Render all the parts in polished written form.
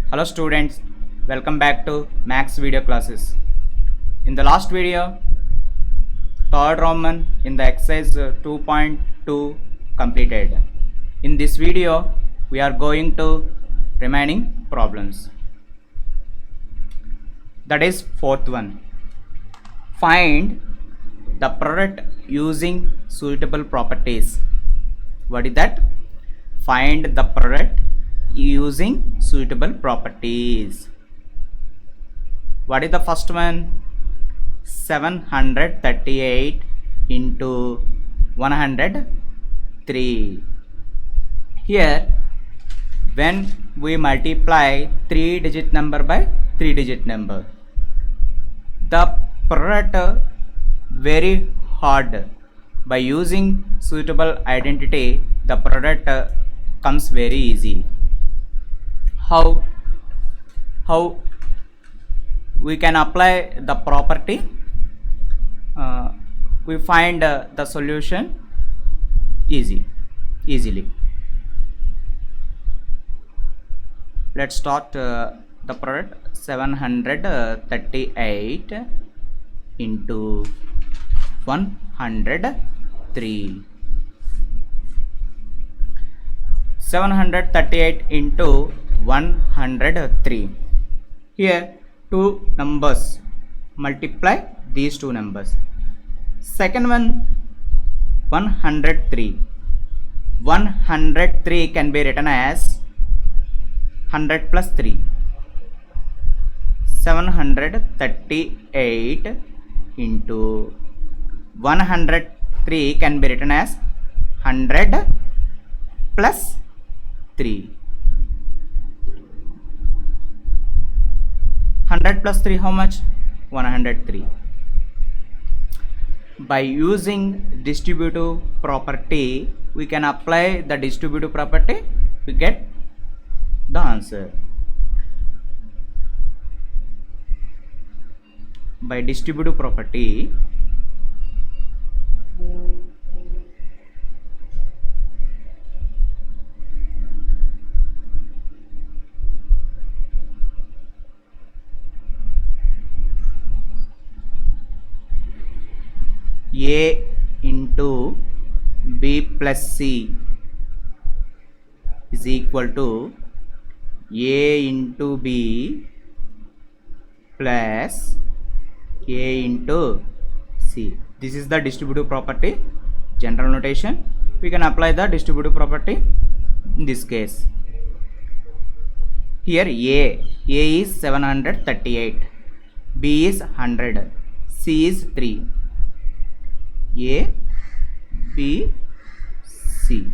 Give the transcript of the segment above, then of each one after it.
Hello students, welcome back to Max video classes. In the last video, third Roman in the exercise 2.2 completed. In this video, we are going to remaining problems. That is fourth one. Find the product using suitable properties. What is that? Find the product using suitable properties. What is the first one? 738 into 103. Here, when we multiply 3-digit number by 3-digit number, the product very hard. By using suitable identity, the product comes very easy. How we can apply the property? We find the solution easily. Let's start the product. 738 into 103. 738 into 103. Here two numbers, multiply these two numbers. Second one, 103. 103 can be written as 100 plus 3. 738 into 103 can be written as 100 plus 3. 100 plus 3 how much? 103. By using distributive property, we can apply the distributive property, we get the answer. By distributive property, A into B plus C is equal to A into B plus A into C. This is the distributive property, general notation. We can apply the distributive property in this case. Here A is 738, B is 100, C is 3. A, B, C.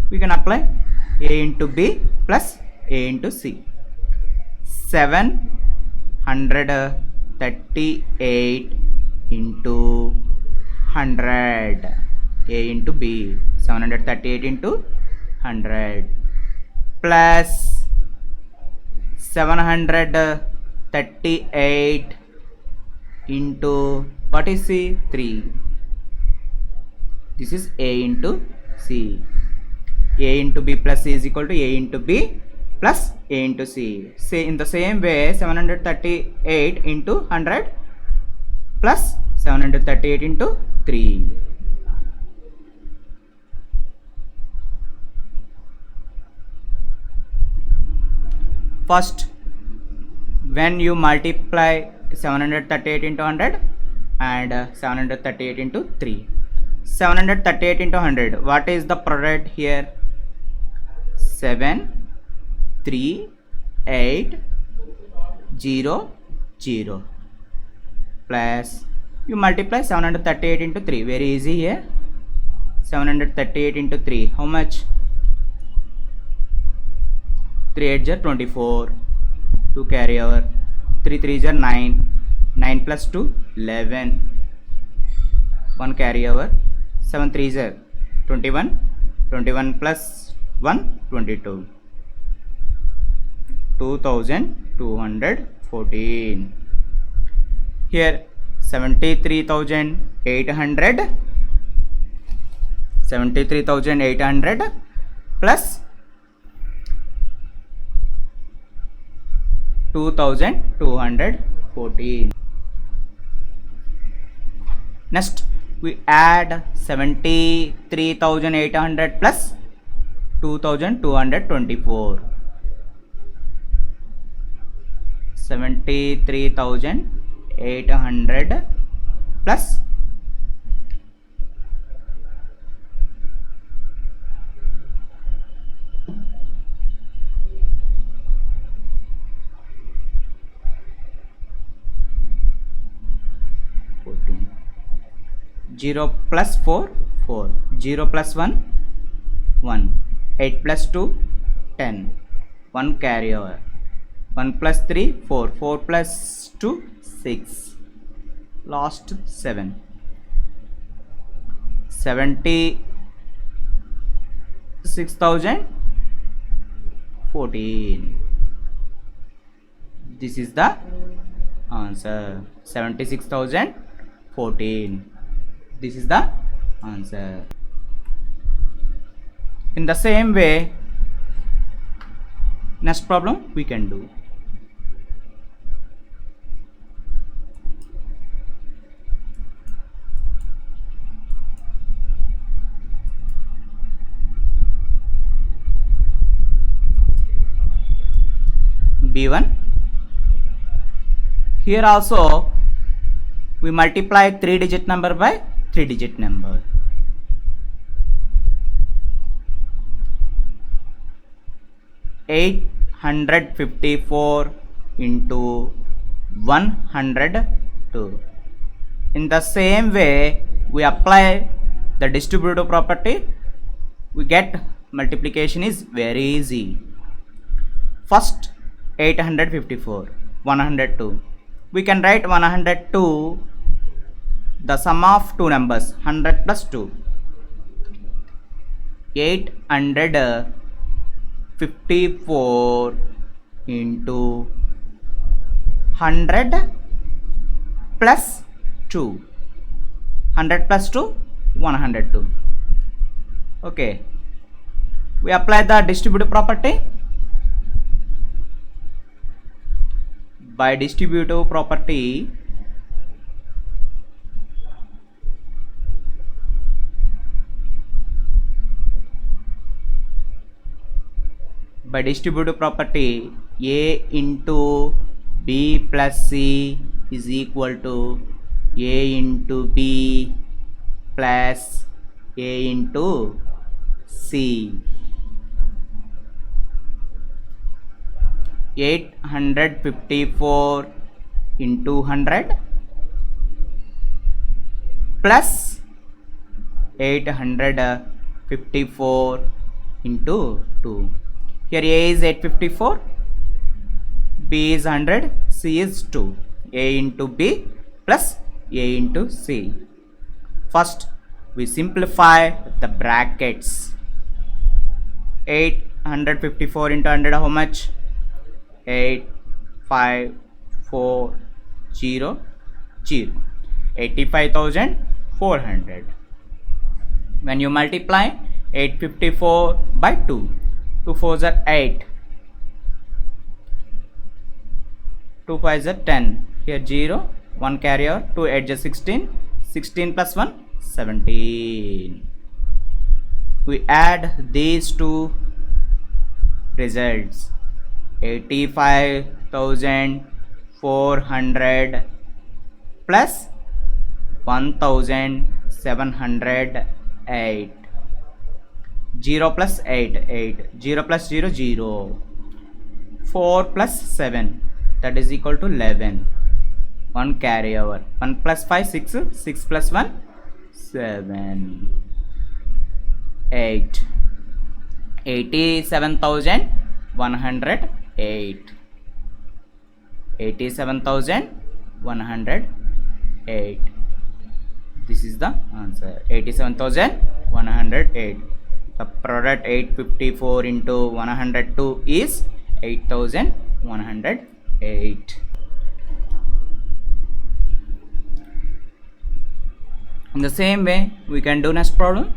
We can apply A into B plus A into C. 738 into 100. A into B. 738 into 100 plus 738 into what is C? 3. This is A into C. A into B plus C is equal to A into B plus A into C. Say in the same way, 738 into 100 plus 738 into 3. First, when you multiply 738 into 100 and 738 into 3. 738 into 100, what is the product here? 7 3 8 0 0 plus you multiply 738 into 3, very easy here. 738 into 3, how much? 3 8s are 24, 2 carry over, 3 3s are 9, 9 plus 2 11, 1 carry over, 7 3s are 21, 21 plus 1 22, 2214. Here 73,800 plus 2214. Next we add 73,800 plus 2,224. 73,800 plus 0 plus 4 4, 0 plus 1 1, 8 plus 2 10, 1 carry over, 1 plus 3 4, 4 plus 2 6, last 7, 76,014. This is the answer. 76,014. This is the answer. In the same way, next problem we can do. B1. Here also we multiply 3-digit number by 3-digit number. $854 into 102. In the same way, we apply the distributive property. We get multiplication is very easy. First 854, 102. We can write 102, the sum of two numbers, 100 plus 2. 854 into 100 plus 2. 100 plus 2, 102. Okay. We apply the distributive property. By distributive property, A into B plus C is equal to A into B plus A into C. 854 into 100 plus 854 into 2. Here A is 854, B is 100, C is 2. A into B plus A into C. First we simplify the brackets. 854 into 100, how much? 8 5 4 0 0, 85,400. When you multiply 854 by 2, 2 4s are 8, 2 5s are 10, here 0, 1 carry over, 2 8 is 16, 16 plus 1 17. We add these two results. 85,400 plus 1,708. 0 plus 8 8, 0 plus 0 0, 4 plus 7, that is equal to 11. 1 carry over, 1 plus 5 6, 6 plus 1 7, 8. 87,108. 87,108. This is the answer. 87,108. The product 854 into 102 is 8,108. In the same way, we can do next problem.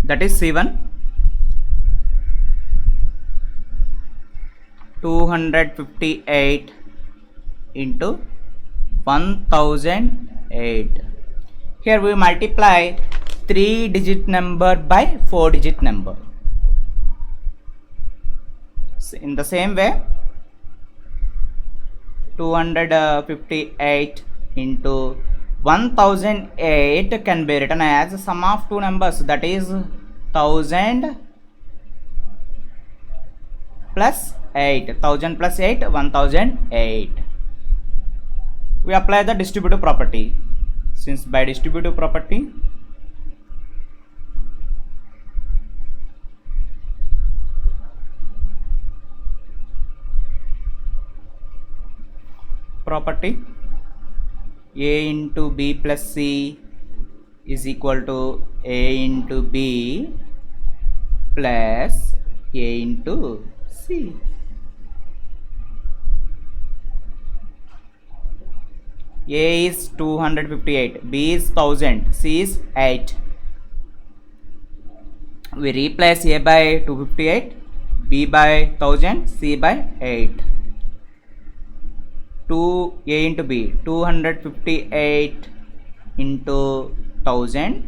That is C1. 258 into 1008. Here we multiply 3-digit number by 4-digit number. In the same way, 258 into 1008 can be written as sum of two numbers, that is 1000 plus 8. 1000 plus 8, 1008. We apply the distributive property. Since by distributive property, A into B plus C is equal to A into B plus A into C. A is 258, B is 1000, C is 8. We replace A by 258, B by 1000, C by 8. 2A into B, 258 into 1000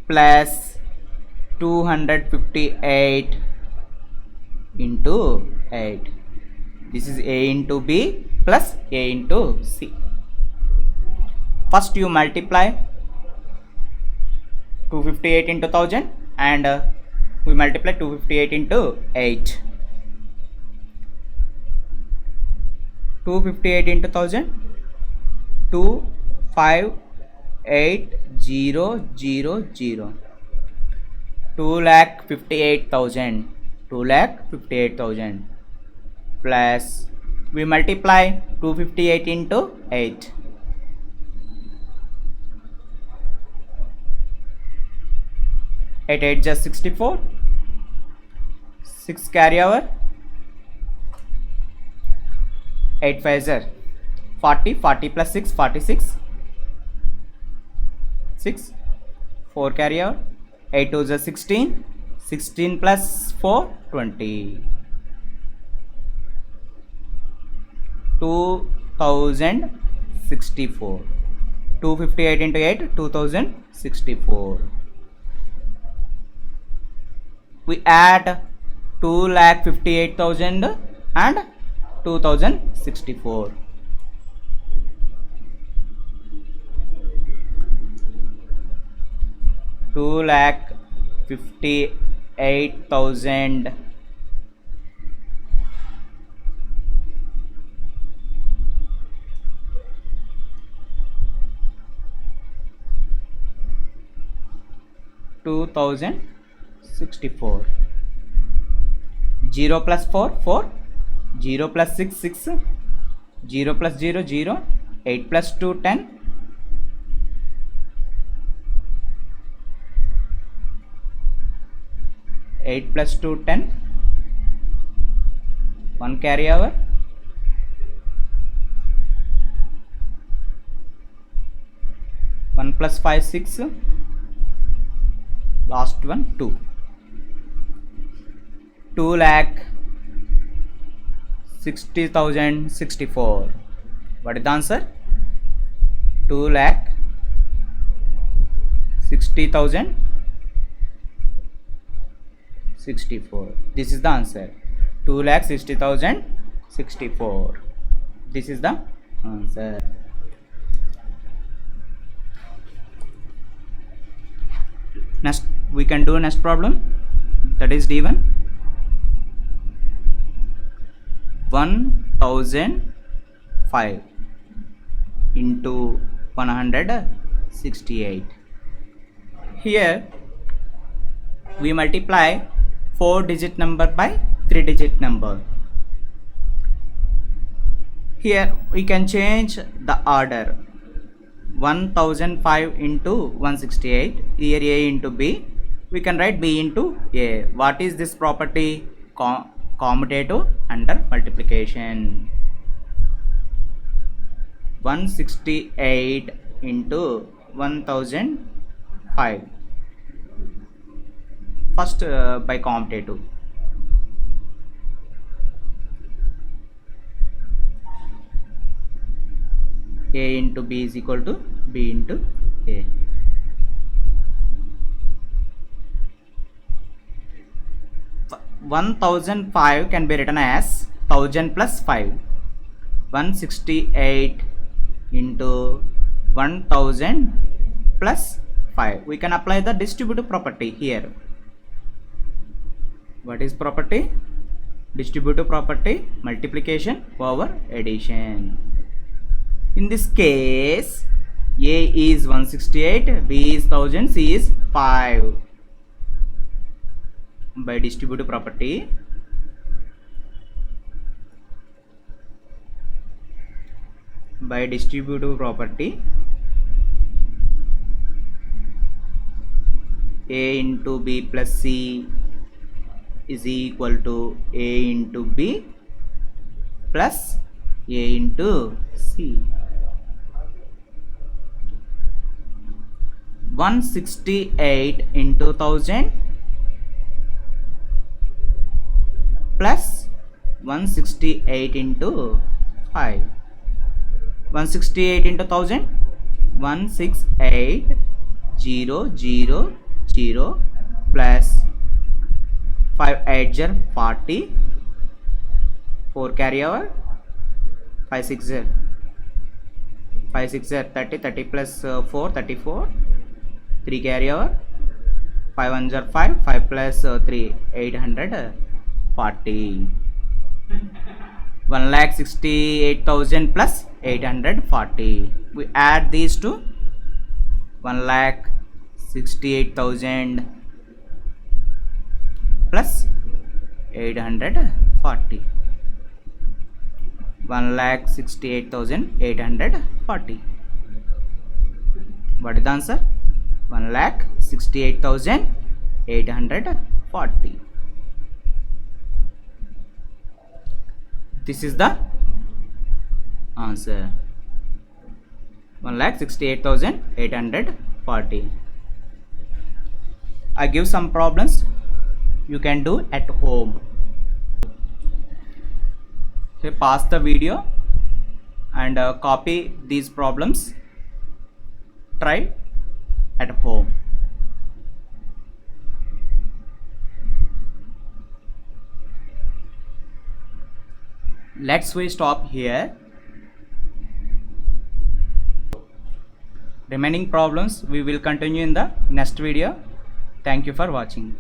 plus 258 into 8. This is A into B plus A into C. First you multiply 258 into 1000 and we multiply 258 into 8. 258 into 1000, 258,000. 2,58,000. 2,58,000 plus we multiply 258 into 8. 8 8 just 64. 6 carry over. 8 5 are 40. 40 plus 6, 46. 6 4 carry over. 8 2 is 16. 16 plus 4, 20. 2064. 258 into 8, 2064. We add 2,58,000 and 2064. Two lakh 58,000 2064. 0 plus 4 4, 0 plus 6 6, 0 plus 0 0, 8 plus 2 10, 8 plus 2 10, 1 carry over. 1 plus 5 6, last one 2. 2,60,064. What is the answer? 2,60,064. This is the answer. 2,60,064. This is the answer. Next we can do next problem, that is D1. 1005 into 168. Here we multiply 4-digit number by 3-digit number. Here we can change the order. 1005 into 168. Here A into B. We can write B into A. What is this property? Commutative under multiplication. 168 into 1005. first by commutative. A into B is equal to B into A. F 1005 can be written as 1000 plus 5. 168 into 1000 plus 5. We can apply the distributive property here. What is property? Distributive property, multiplication over addition. In this case, A is 168, B is 1000, C is 5. By distributive property, A into B plus C is equal to A into B plus A into C. 168 into 1000 plus 168 into 5. 168 into 1000, 168 0 0 0 plus 5 8 0 40, 4 carry over, 5 6 0 30, 30 plus 4 34, 3 carry over, 5 1 0 5, 5 plus 3 840. 1,68,000 plus 840. We add these two. 1,68,000 plus 840. 1,68,840. What is the answer? 1,68,840. This is the answer. 1,68,840. I give some problems you can do at home. So pause the video and copy these problems. Try at home. Let's we stop here. Remaining problems we will continue in the next video. Thank you for watching.